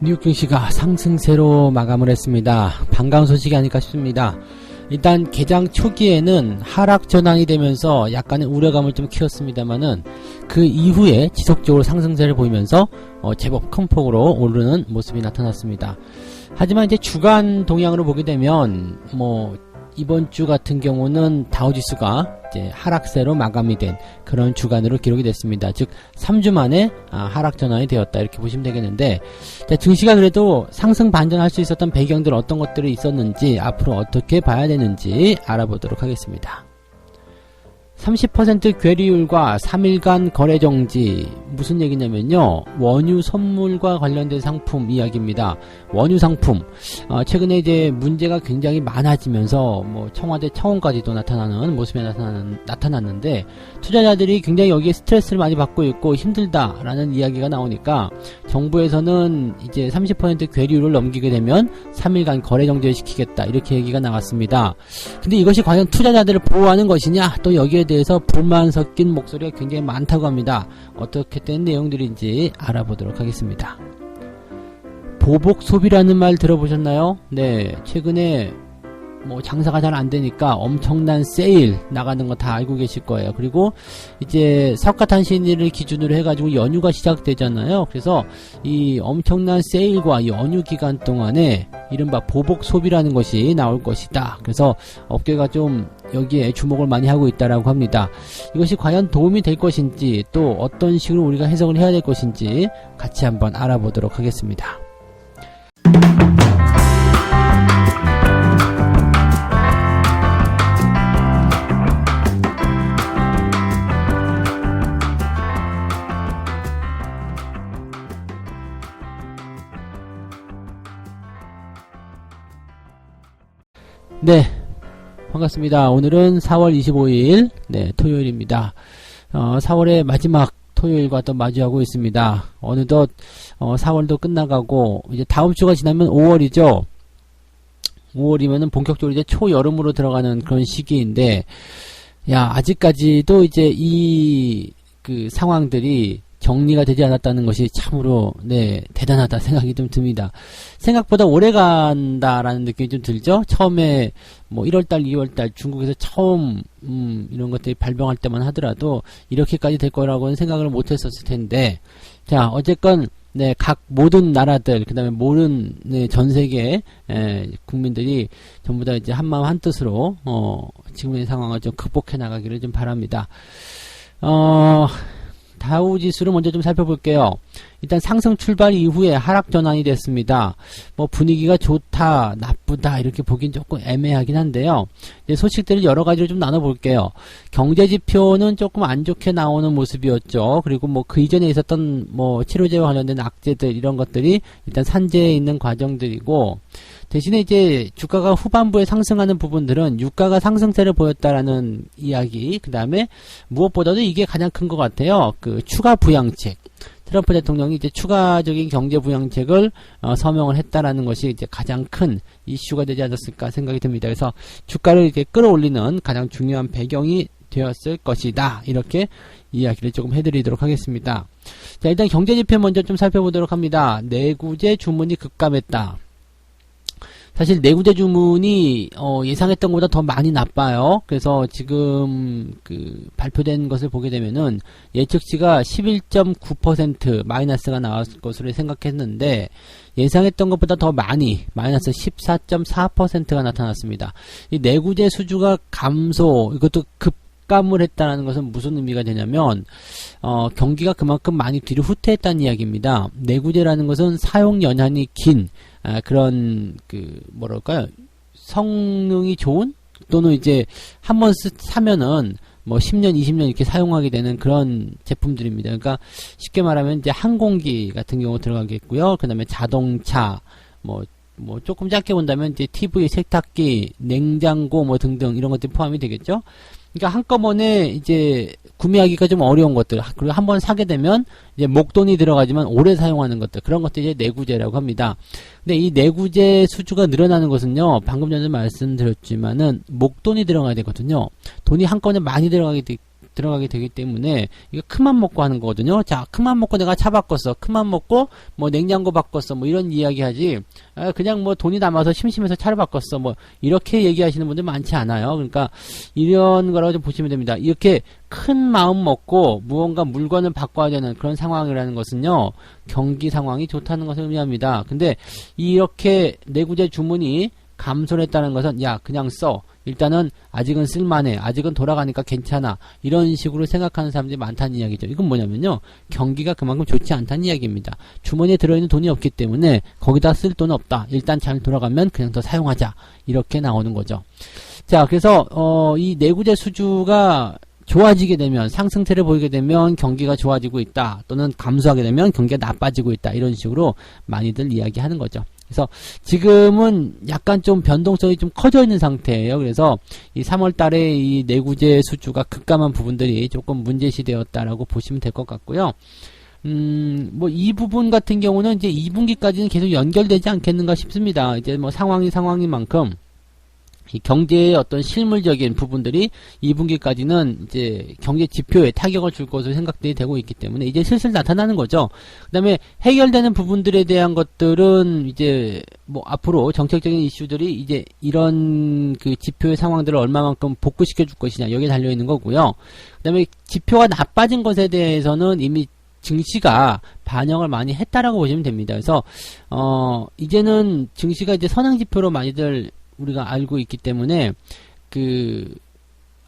뉴욕 증시가 상승세로 마감을 했습니다. 반가운 소식이 아닐까 싶습니다. 일단 개장 초기에는 하락 전환이 되면서 약간의 우려감을 좀 키웠습니다만은 그 이후에 지속적으로 상승세를 보이면서 제법 큰 폭으로 오르는 모습이 나타났습니다. 하지만 이제 주간 동향으로 보게 되면 이번 주 같은 경우는 다우지수가 이제 하락세로 마감이 된 그런 주간으로 기록이 됐습니다. 즉 3주 만에 하락 전환이 되었다 이렇게 보시면 되겠는데, 증시가 그래도 상승 반전할 수 있었던 배경들 어떤 것들이 있었는지 앞으로 어떻게 봐야 되는지 알아보도록 하겠습니다. 30% 괴리율과 3일간 거래정지, 무슨 얘기냐면요, 원유 선물과 관련된 상품 이야기입니다. 원유 상품, 최근에 이제 문제가 굉장히 많아지면서 청와대 청원까지도 나타나는 모습이 나타났는데, 투자자들이 굉장히 여기에 스트레스를 많이 받고 있고 힘들다라는 이야기가 나오니까 정부에서는 이제 30% 괴리율을 넘기게 되면 3일간 거래정지를 시키겠다 이렇게 얘기가 나왔습니다. 근데 이것이 과연 투자자들을 보호하는 것이냐, 또 여기에 대해서 불만 섞인 목소리가 굉장히 많다고 합니다. 어떻게 된 내용들인지 알아보도록 하겠습니다. 보복 소비라는 말 들어보셨나요? 네, 최근에 장사가 잘 안되니까 엄청난 세일 나가는 거 다 알고 계실 거예요. 그리고 이제 석가탄신일을 기준으로 해가지고 연휴가 시작되잖아요. 그래서 이 엄청난 세일과 연휴 기간 동안에 이른바 보복 소비라는 것이 나올 것이다. 그래서 업계가 좀 여기에 주목을 많이 하고 있다라고 합니다. 이것이 과연 도움이 될 것인지, 또 어떤 식으로 우리가 해석을 해야 될 것인지 같이 한번 알아보도록 하겠습니다. 네, 반갑습니다. 오늘은 4월 25일 토요일입니다. 4월의 마지막 토요일과 또 마주하고 있습니다. 어느덧 4월도 끝나가고 이제 다음 주가 지나면 5월이죠. 5월이면은 본격적으로 이제 초여름으로 들어가는 그런 시기인데, 아직까지도 이제 이 상황들이 정리가 되지 않았다는 것이 참으로 대단하다 생각이 좀 듭니다. 생각보다 오래 간다라는 느낌이 좀 들죠. 처음에 1월달 2월달 중국에서 처음 이런 것들이 발병할 때만 하더라도 이렇게까지 될 거라고는 생각을 못 했었을 텐데, 자 어쨌건 각 모든 나라들, 그 다음에 모든 전 세계 국민들이 전부 다 이제 한마음 한뜻으로 지금의 상황을 좀 극복해 나가기를 좀 바랍니다. 다우지수를 먼저 좀 살펴볼게요. 일단 상승 출발 이후에 하락 전환이 됐습니다. 분위기가 좋다, 나쁘다 이렇게 보긴 조금 애매하긴 한데요. 소식들을 여러 가지로 좀 나눠볼게요. 경제지표는 조금 안 좋게 나오는 모습이었죠. 그리고 그 이전에 있었던 치료제와 관련된 악재들, 이런 것들이 일단 산재해 있는 과정들이고, 대신에 이제 주가가 후반부에 상승하는 부분들은 유가가 상승세를 보였다라는 이야기, 그 다음에 무엇보다도 이게 가장 큰 것 같아요. 추가 부양책. 트럼프 대통령이 이제 추가적인 경제 부양책을 서명을 했다라는 것이 이제 가장 큰 이슈가 되지 않았을까 생각이 듭니다. 그래서 주가를 이렇게 끌어올리는 가장 중요한 배경이 되었을 것이다. 이렇게 이야기를 조금 해드리도록 하겠습니다. 자, 일단 경제지표 먼저 좀 살펴보도록 합니다. 내구재 주문이 급감했다. 사실 내구재 주문이 예상했던 것보다 더 많이 나빠요. 그래서 지금 발표된 것을 보게 되면은 예측치가 11.9% 마이너스가 나왔을 것으로 생각했는데, 예상했던 것보다 더 많이 마이너스 14.4%가 나타났습니다. 이 내구재 수주가 감소, 이것도 급감을 했다는 것은 무슨 의미가 되냐면 경기가 그만큼 많이 뒤로 후퇴했다는 이야기입니다. 내구재라는 것은 사용 연한이 긴 그런 뭐랄까요, 성능이 좋은, 또는 이제 한번 사면은 10년 20년 이렇게 사용하게 되는 그런 제품들입니다. 그러니까 쉽게 말하면 이제 항공기 같은 경우 들어가겠고요. 그 다음에 자동차, 조금 작게 본다면 이제 TV, 세탁기, 냉장고 등등 이런 것들이 포함이 되겠죠. 그러니까 한꺼번에 이제 구매하기가 좀 어려운 것들, 그리고 한번 사게 되면 이제 목돈이 들어가지만 오래 사용하는 것들, 그런 것들이 이제 내구재라고 합니다. 근데 이 내구재 수주가 늘어나는 것은요, 방금 전에 말씀드렸지만은 목돈이 들어가야 되거든요. 돈이 한꺼번에 많이 들어가게 들어가게 되기 때문에 이거 큰맘 먹고 하는 거거든요. 자, 큰맘 먹고 내가 차 바꿨어. 큰맘 먹고 뭐 냉장고 바꿨어. 뭐 이런 이야기 하지. 그냥 뭐 돈이 남아서 심심해서 차를 바꿨어. 뭐 이렇게 얘기하시는 분들 많지 않아요. 그러니까 이런 거라고 좀 보시면 됩니다. 이렇게 큰 마음 먹고 무언가 물건을 바꿔야 되는 그런 상황이라는 것은요, 경기 상황이 좋다는 것을 의미합니다. 근데 이렇게 내구재 주문이 감소를 했다는 것은 야, 그냥 써. 일단은 아직은 쓸만해. 아직은 돌아가니까 괜찮아. 이런 식으로 생각하는 사람들이 많다는 이야기죠. 이건 뭐냐면요, 경기가 그만큼 좋지 않다는 이야기입니다. 주머니에 들어있는 돈이 없기 때문에 거기다 쓸 돈 없다. 일단 잘 돌아가면 그냥 더 사용하자. 이렇게 나오는 거죠. 자, 그래서 이 내구재 수주가 좋아지게 되면, 상승세를 보이게 되면 경기가 좋아지고 있다. 또는 감소하게 되면 경기가 나빠지고 있다. 이런 식으로 많이들 이야기하는 거죠. 그래서 지금은 약간 좀 변동성이 좀 커져 있는 상태예요. 그래서 이 3월 달에 이 내구재 수주가 급감한 부분들이 조금 문제시되었다라고 보시면 될 것 같고요. 뭐 이 부분 같은 경우는 이제 2분기까지는 계속 연결되지 않겠는가 싶습니다. 이제 뭐 상황인 만큼 이 경제의 어떤 실물적인 부분들이 2분기까지는 이제 경제 지표에 타격을 줄 것으로 생각이 되고 있기 때문에 이제 슬슬 나타나는 거죠. 그 다음에 해결되는 부분들에 대한 것들은 이제 뭐 앞으로 정책적인 이슈들이 이제 이런 그 지표의 상황들을 얼마만큼 복구시켜 줄 것이냐, 여기에 달려 있는 거고요. 그 다음에 지표가 나빠진 것에 대해서는 이미 증시가 반영을 많이 했다라고 보시면 됩니다. 그래서 이제는 증시가 이제 선행지표로 많이들 우리가 알고 있기 때문에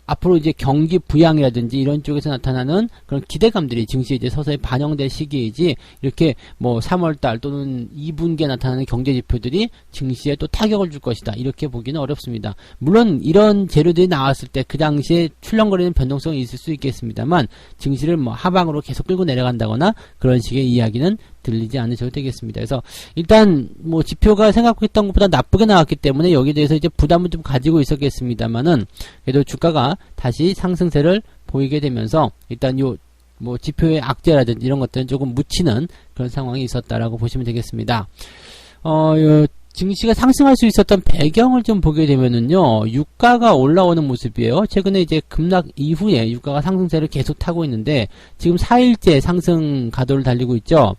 앞으로 이제 경기 부양이라든지 이런 쪽에서 나타나는 그런 기대감들이 증시에 이제 서서히 반영될 시기이지, 이렇게 뭐 3월달 또는 2분기에 나타나는 경제 지표들이 증시에 또 타격을 줄 것이다, 이렇게 보기는 어렵습니다. 물론 이런 재료들이 나왔을 때 그 당시에 출렁거리는 변동성이 있을 수 있겠습니다만, 증시를 뭐 하방으로 계속 끌고 내려간다거나 그런 식의 이야기는 들리지 않으셔도 되겠습니다. 그래서 일단 뭐 지표가 생각했던 것보다 나쁘게 나왔기 때문에 여기에 대해서 이제 부담을 좀 가지고 있었겠습니다만은, 그래도 주가가 다시 상승세를 보이게 되면서 일단 요 뭐 지표의 악재라든지 이런 것들은 조금 묻히는 그런 상황이 있었다라고 보시면 되겠습니다. 요 증시가 상승할 수 있었던 배경을 좀 보게 되면은요, 유가가 올라오는 모습이에요. 최근에 이제 급락 이후에 유가가 상승세를 계속 타고 있는데, 지금 4일째 상승 가도를 달리고 있죠.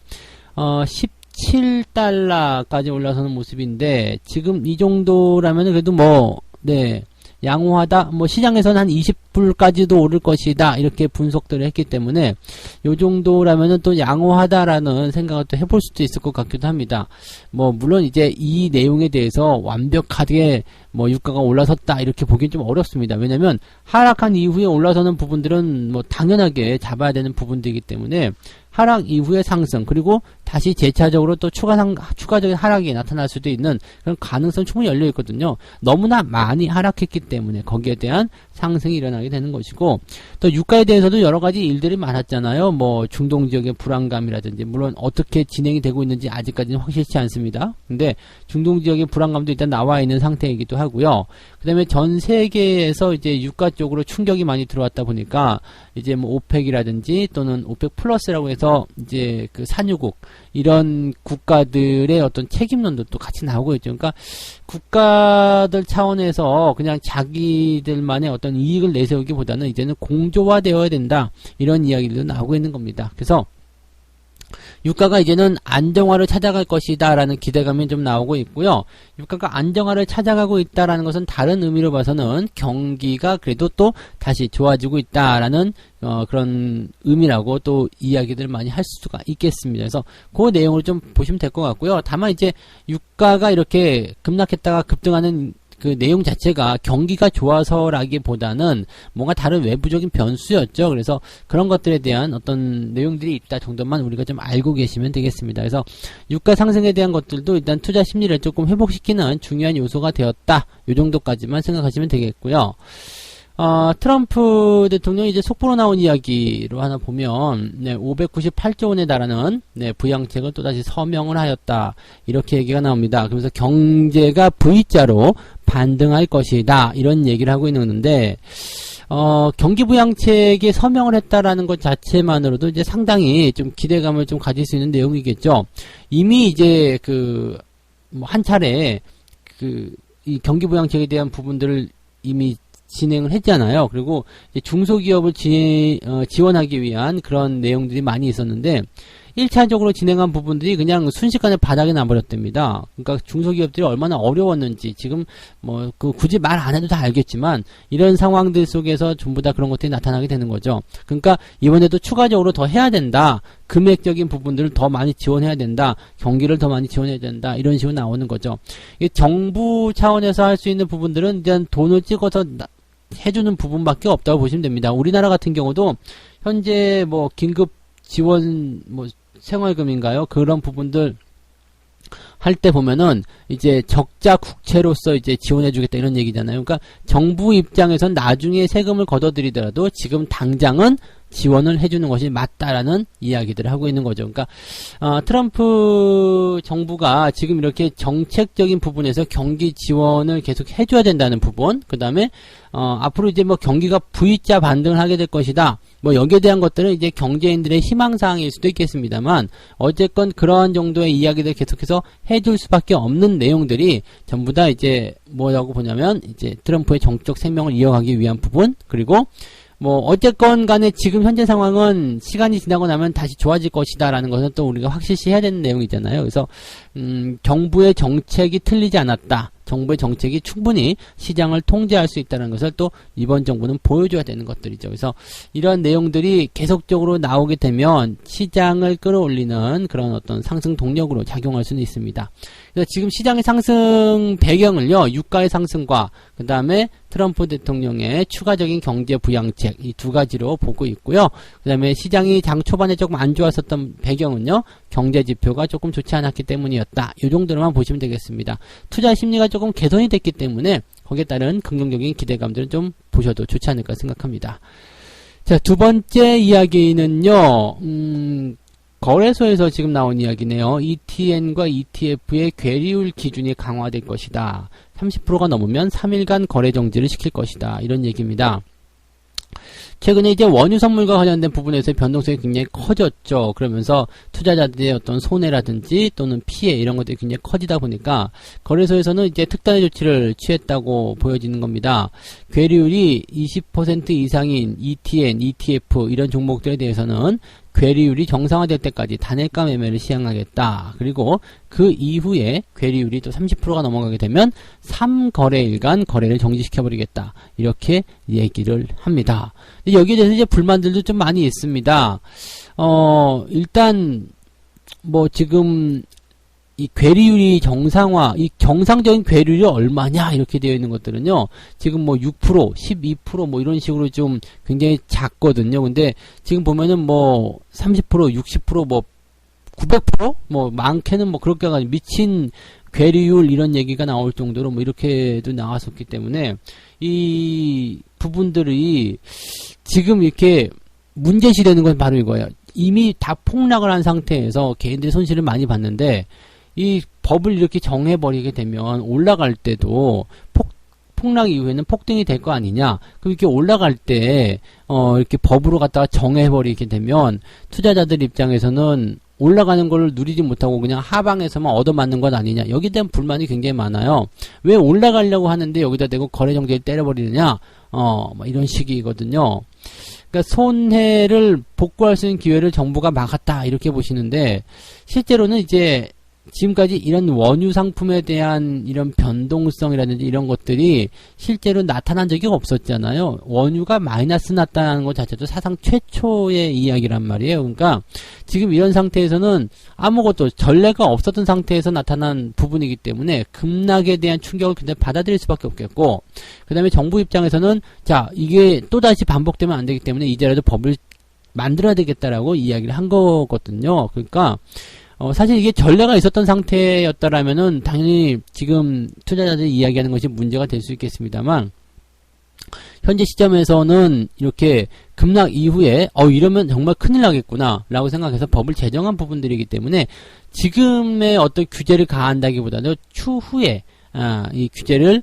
17달러까지 올라서는 모습인데, 지금 이 정도라면 그래도 뭐, 네, 양호하다. 뭐 시장에서는 한 20불까지도 오를 것이다, 이렇게 분석들을 했기 때문에 요 정도라면은 또 양호하다라는 생각을 또 해볼 수도 있을 것 같기도 합니다. 뭐 물론 이제 이 내용에 대해서 완벽하게 뭐 유가가 올라섰다 이렇게 보기엔 좀 어렵습니다. 왜냐면 하락한 이후에 올라서는 부분들은 뭐 당연하게 잡아야 되는 부분들이기 때문에, 하락 이후의 상승, 그리고 다시 재차적으로 또 추가적인 하락이 나타날 수도 있는 그런 가능성 충분히 열려 있거든요. 너무나 많이 하락했기 때문에 거기에 대한 상승이 일어나게 되는 것이고, 또 유가에 대해서도 여러 가지 일들이 많았잖아요. 뭐 중동 지역의 불안감이라든지, 물론 어떻게 진행이 되고 있는지 아직까지는 확실치 않습니다. 근데 중동 지역의 불안감도 일단 나와 있는 상태이기도 하고요. 그 다음에 전 세계에서 이제 유가 쪽으로 충격이 많이 들어왔다 보니까 이제 뭐 오펙이라든지 또는 오펙 플러스라고 해서 이제 그 산유국, 이런 국가들의 어떤 책임론도 또 같이 나오고 있죠. 그러니까 국가들 차원에서 그냥 자기들만의 어떤 이익을 내세우기보다는 이제는 공조화되어야 된다, 이런 이야기들도 나오고 있는 겁니다. 그래서 유가가 이제는 안정화를 찾아갈 것이다 라는 기대감이 좀 나오고 있고요. 유가가 안정화를 찾아가고 있다라는 것은 다른 의미로 봐서는 경기가 그래도 또 다시 좋아지고 있다라는 그런 의미라고 또 이야기들을 많이 할 수가 있겠습니다. 그래서 그 내용을 좀 보시면 될 것 같고요. 다만 이제 유가가 이렇게 급락했다가 급등하는 그 내용 자체가 경기가 좋아서라기보다는 뭔가 다른 외부적인 변수였죠. 그래서 그런 것들에 대한 어떤 내용들이 있다 정도만 우리가 좀 알고 계시면 되겠습니다. 그래서 유가 상승에 대한 것들도 일단 투자 심리를 조금 회복시키는 중요한 요소가 되었다, 요 정도까지만 생각하시면 되겠고요. 트럼프 대통령이 이제 속보로 나온 이야기로 하나 보면, 598조 원에 달하는, 부양책을 또다시 서명을 하였다, 이렇게 얘기가 나옵니다. 그래서 경제가 V자로 반등할 것이다, 이런 얘기를 하고 있는데, 경기 부양책에 서명을 했다라는 것 자체만으로도 이제 상당히 좀 기대감을 좀 가질 수 있는 내용이겠죠. 이미 이제 뭐 한 차례 이 경기 부양책에 대한 부분들을 이미 진행을 했잖아요. 그리고 이제 중소기업을 지원하기 위한 그런 내용들이 많이 있었는데 1차적으로 진행한 부분들이 그냥 순식간에 바닥에 나버렸답니다. 그러니까 중소기업들이 얼마나 어려웠는지 지금 뭐 굳이 말 안 해도 다 알겠지만 이런 상황들 속에서 전부 다 그런 것들이 나타나게 되는 거죠. 그러니까 이번에도 추가적으로 더 해야 된다. 금액적인 부분들을 더 많이 지원해야 된다. 경기를 더 많이 지원해야 된다. 이런 식으로 나오는 거죠. 정부 차원에서 할 수 있는 부분들은 이제 돈을 찍어서 해주는 부분밖에 없다고 보시면 됩니다. 우리나라 같은 경우도 현재 뭐 긴급 지원 뭐 생활금인가요? 그런 부분들 할 때 보면은 이제 적자 국채로서 이제 지원해주겠다 이런 얘기잖아요. 그러니까 정부 입장에선 나중에 세금을 걷어들이더라도 지금 당장은 지원을 해주는 것이 맞다라는 이야기들을 하고 있는 거죠. 그러니까 트럼프 정부가 지금 이렇게 정책적인 부분에서 경기 지원을 계속 해줘야 된다는 부분, 그 다음에 앞으로 이제 뭐 경기가 V자 반등을 하게 될 것이다. 뭐 여기에 대한 것들은 이제 경제인들의 희망사항일 수도 있겠습니다만 어쨌건 그러한 정도의 이야기들 계속해서 해줄 수밖에 없는 내용들이 전부 다 이제 뭐라고 보냐면 이제 트럼프의 정치적 생명을 이어가기 위한 부분, 그리고 뭐 어쨌건 간에 지금 현재 상황은 시간이 지나고 나면 다시 좋아질 것이다 라는 것은 또 우리가 확실시 해야 되는 내용이잖아요. 그래서 정부의 정책이 틀리지 않았다. 정부의 정책이 충분히 시장을 통제할 수 있다는 것을 또 이번 정부는 보여줘야 되는 것들이죠. 그래서 이런 내용들이 계속적으로 나오게 되면 시장을 끌어올리는 그런 어떤 상승 동력으로 작용할 수는 있습니다. 그래서 지금 시장의 상승 배경을요, 유가의 상승과 그 다음에 트럼프 대통령의 추가적인 경제 부양책 이 두 가지로 보고 있고요. 그 다음에 시장이 장 초반에 조금 안 좋았었던 배경은요, 경제 지표가 조금 좋지 않았기 때문이었다. 이 정도로만 보시면 되겠습니다. 투자 심리가 조금 개선이 됐기 때문에 거기에 따른 긍정적인 기대감들은 좀 보셔도 좋지 않을까 생각합니다. 자, 두 번째 이야기는요, 거래소에서 지금 나온 이야기네요. ETN과 ETF의 괴리율 기준이 강화될 것이다. 30%가 넘으면 3일간 거래 정지를 시킬 것이다. 이런 얘기입니다. 최근에 이제 원유 선물과 관련된 부분에서의 변동성이 굉장히 커졌죠. 그러면서 투자자들의 어떤 손해라든지 또는 피해 이런 것들이 굉장히 커지다 보니까 거래소에서는 이제 특단의 조치를 취했다고 보여지는 겁니다. 괴리율이 20% 이상인 ETN, ETF 이런 종목들에 대해서는 괴리율이 정상화될 때까지 단일가 매매를 시행하겠다. 그리고 그 이후에 괴리율이 또 30%가 넘어가게 되면 3거래일간 거래를 정지시켜버리겠다. 이렇게 얘기를 합니다. 여기에 대해서 이제 불만들도 좀 많이 있습니다. 일단 뭐 지금 이 괴리율이 정상화, 이 정상적인 괴리율이 얼마냐 이렇게 되어 있는 것들은요, 지금 뭐 6%, 12% 뭐 이런 식으로 좀 굉장히 작거든요. 근데 지금 보면은 뭐 30%, 60%, 뭐 900%, 뭐 많게는 뭐 그렇게 가지고 미친 괴리율 이런 얘기가 나올 정도로 뭐 이렇게도 나왔었기 때문에 이 부분들이 지금 이렇게 문제시되는 건 바로 이거예요. 이미 다 폭락을 한 상태에서 개인들이 손실을 많이 봤는데 이 법을 이렇게 정해버리게 되면 올라갈 때도 폭락 이후에는 폭등이 될 거 아니냐. 그럼 이렇게 올라갈 때 이렇게 법으로 갖다가 정해버리게 되면 투자자들 입장에서는 올라가는 걸 누리지 못하고 그냥 하방에서만 얻어맞는 것 아니냐. 여기에 대한 불만이 굉장히 많아요. 왜 올라가려고 하는데 여기다 대고 거래 정지를 때려버리느냐. 뭐 이런 식이거든요. 그러니까 손해를 복구할 수 있는 기회를 정부가 막았다. 이렇게 보시는데 실제로는 이제 지금까지 이런 원유 상품에 대한 이런 변동성이라든지 이런 것들이 실제로 나타난 적이 없었잖아요. 원유가 마이너스 났다는 것 자체도 사상 최초의 이야기란 말이에요. 그러니까 지금 이런 상태에서는 아무것도 전례가 없었던 상태에서 나타난 부분이기 때문에 급락에 대한 충격을 굉장히 받아들일 수밖에 없겠고, 그 다음에 정부 입장에서는 자, 이게 또다시 반복되면 안 되기 때문에 이제라도 법을 만들어야 되겠다라고 이야기를 한 거거든요. 그러니까 사실 이게 전례가 있었던 상태였다라면은 당연히 지금 투자자들이 이야기하는 것이 문제가 될 수 있겠습니다만, 현재 시점에서는 이렇게 급락 이후에 이러면 정말 큰일 나겠구나 라고 생각해서 법을 제정한 부분들이기 때문에 지금의 어떤 규제를 가한다기보다는 추후에 이 규제를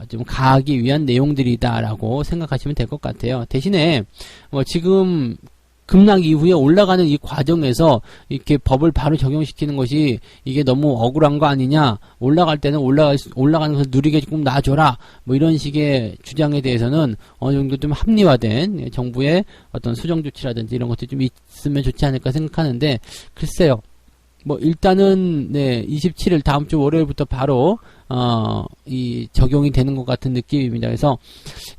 좀 가하기 위한 내용들이다라고 생각하시면 될 것 같아요. 대신에 지금 급락 이후에 올라가는 이 과정에서 이렇게 법을 바로 적용시키는 것이 이게 너무 억울한 거 아니냐, 올라갈 때는 올라가는 것을 누리게 좀 놔줘라, 뭐 이런 식의 주장에 대해서는 어느 정도 좀 합리화된 정부의 어떤 수정 조치라든지 이런 것들이 좀 있으면 좋지 않을까 생각하는데, 글쎄요. 뭐 일단은 27일 다음 주 월요일부터 바로 이 적용이 되는 것 같은 느낌입니다. 그래서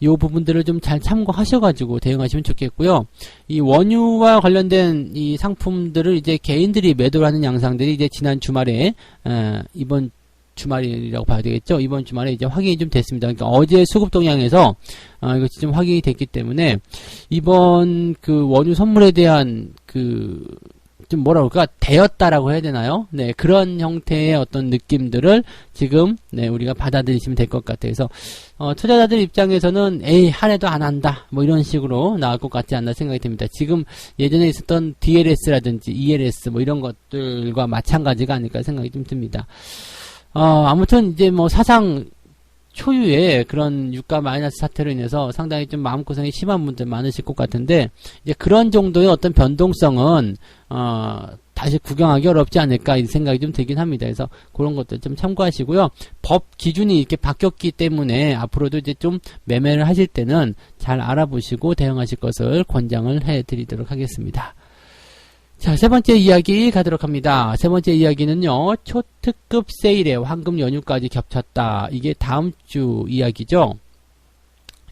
이 부분들을 좀 잘 참고하셔가지고 대응하시면 좋겠고요. 이 원유와 관련된 이 상품들을 이제 개인들이 매도를 하는 양상들이 이제 지난 주말에 이번 주말이라고 봐야 되겠죠. 이번 주말에 이제 확인이 좀 됐습니다. 그러니까 어제 수급 동향에서 이것이 좀 확인이 됐기 때문에 이번 그 원유 선물에 대한 좀 뭐라 그럴까, 되었다라고 해야 되나요? 네, 그런 형태의 어떤 느낌들을 지금 우리가 받아들이시면 될 것 같아요. 그래서 투자자들 입장에서는 에이, 한 해도 안 한다, 뭐 이런 식으로 나올 것 같지 않나 생각이 듭니다. 지금 예전에 있었던 DLS라든지 ELS 뭐 이런 것들과 마찬가지가 아닐까 생각이 좀 듭니다. 아무튼 이제 뭐 사상 초유의 그런 유가 마이너스 사태로 인해서 상당히 좀 마음고생이 심한 분들 많으실 것 같은데, 이제 그런 정도의 어떤 변동성은 다시 구경하기 어렵지 않을까 이 생각이 좀 들긴 합니다. 그래서 그런 것들 좀 참고하시고요. 법 기준이 이렇게 바뀌었기 때문에 앞으로도 이제 좀 매매를 하실 때는 잘 알아보시고 대응하실 것을 권장을 해드리도록 하겠습니다. 자, 세 번째 이야기 가도록 합니다. 세 번째 이야기는요, 초특급 세일에 황금 연휴까지 겹쳤다. 이게 다음 주 이야기죠.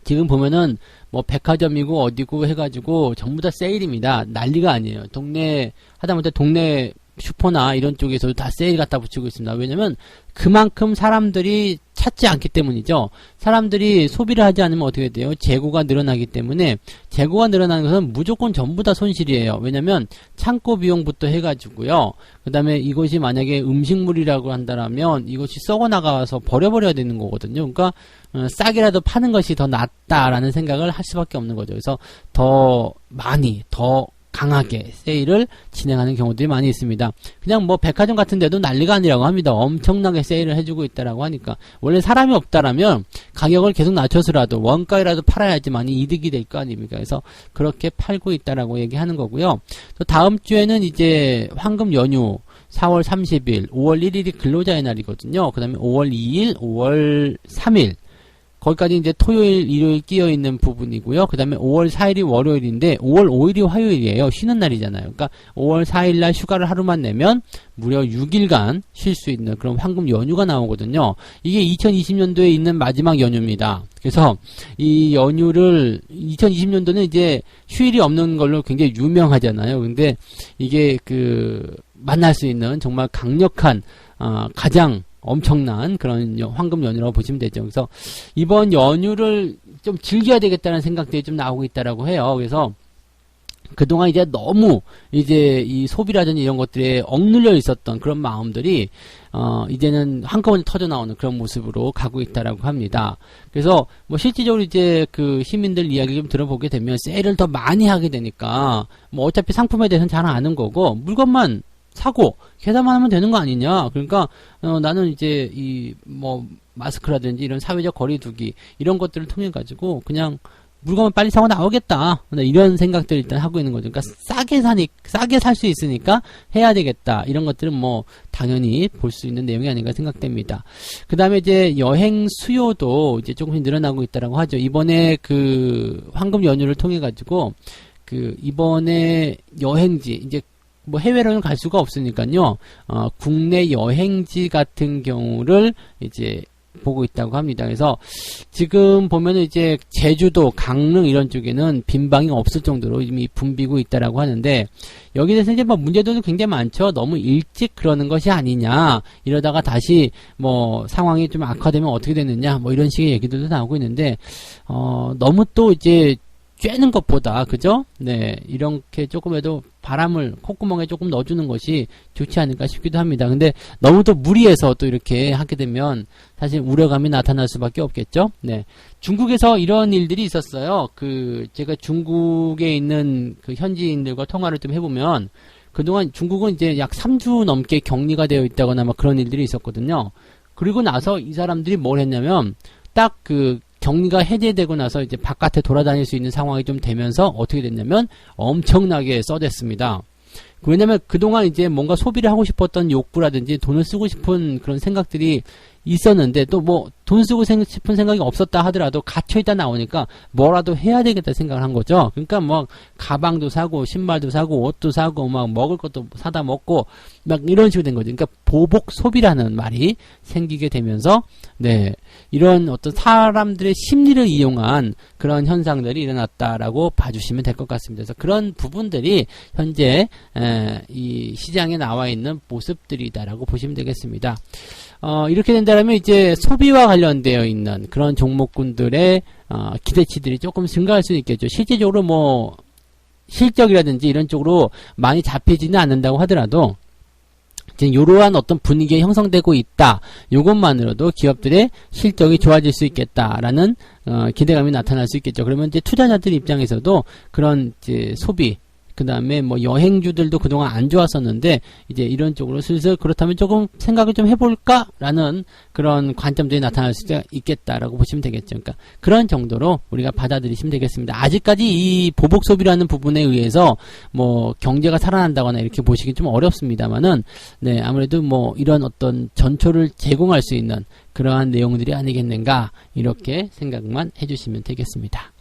지금 보면은 뭐 백화점이고 어디고 해가지고 전부 다 세일입니다. 난리가 아니에요. 하다못해 동네 슈퍼나 이런 쪽에서도 다 세일 갖다 붙이고 있습니다. 왜냐면 그만큼 사람들이 찾지 않기 때문이죠. 사람들이 소비를 하지 않으면 어떻게 돼요? 재고가 늘어나기 때문에, 재고가 늘어나는 것은 무조건 전부 다 손실이에요. 왜냐면 창고 비용부터 해가지고요. 그 다음에 이것이 만약에 음식물이라고 한다면 이것이 썩어 나가서 버려버려야 되는 거거든요. 그러니까 싸게라도 파는 것이 더 낫다라는 생각을 할 수밖에 없는 거죠. 그래서 더 많이, 더 강하게 세일을 진행하는 경우들이 많이 있습니다. 그냥 뭐 백화점 같은 데도 난리가 아니라고 합니다. 엄청나게 세일을 해주고 있다라고 하니까, 원래 사람이 없다라면 가격을 계속 낮춰서라도 원가에라도 팔아야지만 이득이 될 거 아닙니까? 그래서 그렇게 팔고 있다라고 얘기하는 거고요. 또 다음 주에는 이제 황금 연휴 4월 30일, 5월 1일이 근로자의 날이거든요. 그 다음에 5월 2일, 5월 3일 거기까지 이제 토요일, 일요일 끼어있는 부분이고요. 그 다음에 5월 4일이 월요일인데 5월 5일이 화요일이에요. 쉬는 날이잖아요. 그러니까 5월 4일날 휴가를 하루만 내면 무려 6일간 쉴 수 있는 그런 황금 연휴가 나오거든요. 이게 2020년도에 있는 마지막 연휴입니다. 그래서 이 연휴를 2020년도는 이제 휴일이 없는 걸로 굉장히 유명하잖아요. 근데 이게 만날 수 있는 정말 강력한 가장 엄청난 그런 황금 연휴라고 보시면 되죠. 그래서 이번 연휴를 좀 즐겨야 되겠다는 생각들이 좀 나오고 있다라고 해요. 그래서 그동안 이제 너무 이제 이 소비라든지 이런 것들에 억눌려 있었던 그런 마음들이 이제는 한꺼번에 터져 나오는 그런 모습으로 가고 있다라고 합니다. 그래서 뭐 실질적으로 이제 그 시민들 이야기 좀 들어보게 되면 세일을 더 많이 하게 되니까 뭐 어차피 상품에 대해서는 잘 아는 거고 물건만 사고 계산만 하면 되는 거 아니냐. 그러니까 나는 이제 이 뭐 마스크라든지 이런 사회적 거리두기 이런 것들을 통해 가지고 그냥 물건을 빨리 사고 나오겠다, 이런 생각들을 일단 하고 있는 거죠. 그러니까 싸게 살 수 있으니까 해야 되겠다, 이런 것들은 뭐 당연히 볼 수 있는 내용이 아닌가 생각됩니다. 그 다음에 이제 여행 수요도 이제 조금씩 늘어나고 있다라고 하죠. 이번에 그 황금 연휴를 통해 가지고 이번에 여행지 이제 뭐 해외로는 갈 수가 없으니까요. 국내 여행지 같은 경우를 이제 보고 있다고 합니다. 그래서 지금 보면은 이제 제주도, 강릉 이런 쪽에는 빈방이 없을 정도로 이미 붐비고 있다라고 하는데, 여기에 대해서 이제 뭐 문제도 굉장히 많죠. 너무 일찍 그러는 것이 아니냐, 이러다가 다시 뭐 상황이 좀 악화되면 어떻게 되느냐, 뭐 이런 식의 얘기들도 나오고 있는데, 너무 또 이제 쬐는 것보다, 그죠? 네, 이렇게 조금이라도 바람을 콧구멍에 조금 넣어주는 것이 좋지 않을까 싶기도 합니다. 근데 너무 또 무리해서 또 이렇게 하게 되면 사실 우려감이 나타날 수밖에 없겠죠? 네. 중국에서 이런 일들이 있었어요. 제가 중국에 있는 그 현지인들과 통화를 좀 해보면, 그동안 중국은 이제 약 3주 넘게 격리가 되어 있다거나 막 그런 일들이 있었거든요. 그리고 나서 이 사람들이 뭘 했냐면, 딱 격리가 해제되고 나서 이제 바깥에 돌아다닐 수 있는 상황이 좀 되면서 어떻게 됐냐면 엄청나게 써댔습니다. 왜냐면 그동안 이제 뭔가 소비를 하고 싶었던 욕구라든지 돈을 쓰고 싶은 그런 생각들이 있었는데 또 뭐 돈 쓰고 싶은 생각이 없었다 하더라도 갇혀있다 나오니까 뭐라도 해야 되겠다 생각을 한 거죠. 그러니까 뭐 가방도 사고 신발도 사고 옷도 사고 막 먹을 것도 사다 먹고 막 이런 식으로 된 거죠. 그러니까 보복 소비라는 말이 생기게 되면서 네, 이런 어떤 사람들의 심리를 이용한 그런 현상들이 일어났다라고 봐주시면 될 것 같습니다. 그래서 그런 부분들이 현재 이 시장에 나와 있는 모습들이다라고 보시면 되겠습니다. 이렇게 된다면 이제 소비와 관련되어 있는 그런 종목군들의 기대치들이 조금 증가할 수 있겠죠. 실제적으로 뭐 실적이라든지 이런 쪽으로 많이 잡히지는 않는다고 하더라도 이제 이러한 어떤 분위기가 형성되고 있다. 이것만으로도 기업들의 실적이 좋아질 수 있겠다라는 기대감이 나타날 수 있겠죠. 그러면 이제 투자자들 입장에서도 그런 이제 소비, 그 다음에 뭐 여행주들도 그동안 안 좋았었는데 이제 이런 쪽으로 슬슬 그렇다면 조금 생각을 좀 해볼까? 라는 그런 관점들이 나타날 수 있겠다라고 보시면 되겠죠. 그러니까 그런 정도로 우리가 받아들이시면 되겠습니다. 아직까지 이 보복 소비라는 부분에 의해서 뭐 경제가 살아난다거나 이렇게 보시기 좀 어렵습니다만은 네, 아무래도 뭐 이런 어떤 전초를 제공할 수 있는 그러한 내용들이 아니겠는가 이렇게 생각만 해주시면 되겠습니다.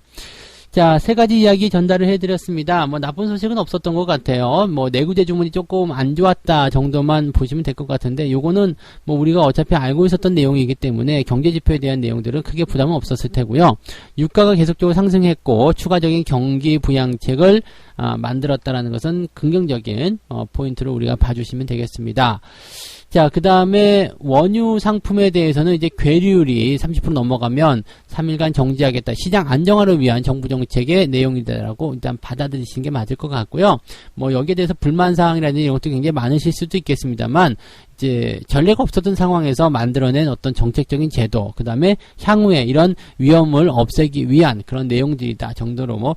자, 세 가지 이야기 전달을 해드렸습니다. 뭐 나쁜 소식은 없었던 것 같아요. 뭐 내구재 주문이 조금 안 좋았다 정도만 보시면 될 것 같은데 요거는 뭐 우리가 어차피 알고 있었던 내용이기 때문에 경제지표에 대한 내용들은 크게 부담은 없었을 테고요. 유가가 계속적으로 상승했고 추가적인 경기 부양책을 만들었다라는 것은 긍정적인 포인트로 우리가 봐주시면 되겠습니다. 자, 그 다음에 원유 상품에 대해서는 이제 괴리율이 30% 넘어가면 3일간 정지하겠다. 시장 안정화를 위한 정부 정책의 내용이다라고 일단 받아들이시는 게 맞을 것 같고요. 뭐 여기에 대해서 불만사항이라든지 이런 것도 굉장히 많으실 수도 있겠습니다만 이제 전례가 없었던 상황에서 만들어낸 어떤 정책적인 제도, 그 다음에 향후에 이런 위험을 없애기 위한 그런 내용들이다 정도로 뭐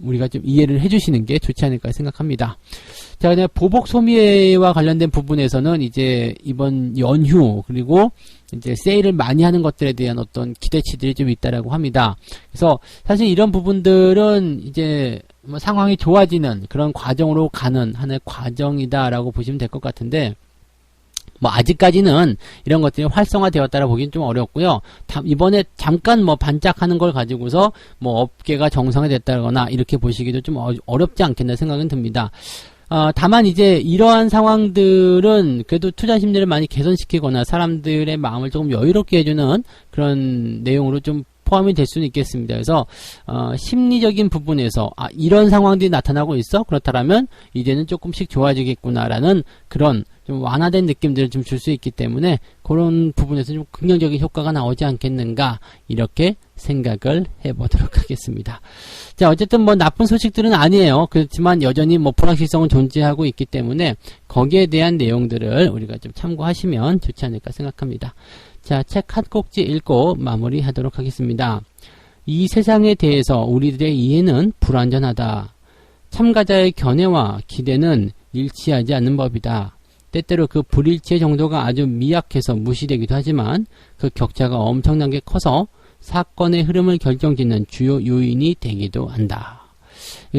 우리가 좀 이해를 해주시는 게 좋지 않을까 생각합니다. 자, 그냥 보복 소비와 관련된 부분에서는 이제 이번 연휴 그리고 이제 세일을 많이 하는 것들에 대한 어떤 기대치들이 좀 있다라고 합니다. 그래서 사실 이런 부분들은 이제 뭐 상황이 좋아지는 그런 과정으로 가는 하나의 과정이다라고 보시면 될 것 같은데. 뭐 아직까지는 이런 것들이 활성화되었다라 보기는 좀 어렵고요. 이번에 잠깐 뭐 반짝하는 걸 가지고서 뭐 업계가 정상화됐다거나 이렇게 보시기도 좀 어렵지 않겠나 생각은 듭니다. 다만 이제 이러한 상황들은 그래도 투자 심리를 많이 개선시키거나 사람들의 마음을 조금 여유롭게 해주는 그런 내용으로 좀 포함이 될 수는 있겠습니다. 그래서 심리적인 부분에서 이런 상황들이 나타나고 있어? 그렇다면 이제는 조금씩 좋아지겠구나라는 그런 좀 완화된 느낌들을 좀 줄 수 있기 때문에 그런 부분에서 좀 긍정적인 효과가 나오지 않겠는가 이렇게 생각을 해보도록 하겠습니다. 자, 어쨌든 뭐 나쁜 소식들은 아니에요. 그렇지만 여전히 뭐 불확실성은 존재하고 있기 때문에 거기에 대한 내용들을 우리가 좀 참고하시면 좋지 않을까 생각합니다. 자, 책 한 꼭지 읽고 마무리하도록 하겠습니다. 이 세상에 대해서 우리들의 이해는 불완전하다. 참가자의 견해와 기대는 일치하지 않는 법이다. 때때로 그 불일치의 정도가 아주 미약해서 무시되기도 하지만 그 격차가 엄청나게 커서 사건의 흐름을 결정짓는 주요 요인이 되기도 한다.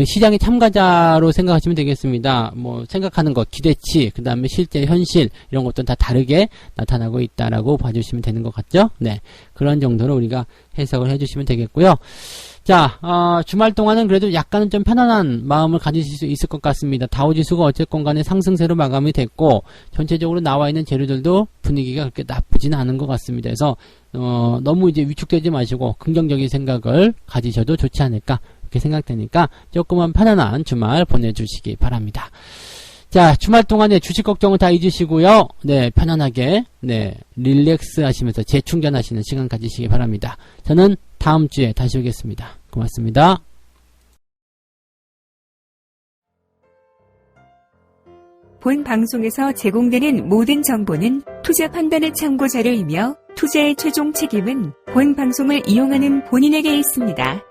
시장의 참가자로 생각하시면 되겠습니다. 뭐 생각하는 것, 기대치, 그 다음에 실제 현실 이런 것들은 다 다르게 나타나고 있다라고 봐주시면 되는 것 같죠? 네, 그런 정도로 우리가 해석을 해주시면 되겠고요. 자, 주말 동안은 그래도 약간은 좀 편안한 마음을 가지실 수 있을 것 같습니다. 다우지수가 어쨌건 간에 상승세로 마감이 됐고 전체적으로 나와 있는 재료들도 분위기가 그렇게 나쁘지는 않은 것 같습니다. 그래서 너무 이제 위축되지 마시고 긍정적인 생각을 가지셔도 좋지 않을까 이렇게 생각되니까 조금만 편안한 주말 보내주시기 바랍니다. 자, 주말 동안에 주식 걱정은 다 잊으시고요. 네, 편안하게 네 릴렉스 하시면서 재충전하시는 시간 가지시기 바랍니다. 저는 다음 주에 다시 오겠습니다. 고맙습니다. 본 방송에서 제공되는 모든 정보는 투자 판단의 참고 자료이며 투자의 최종 책임은 본 방송을 이용하는 본인에게 있습니다.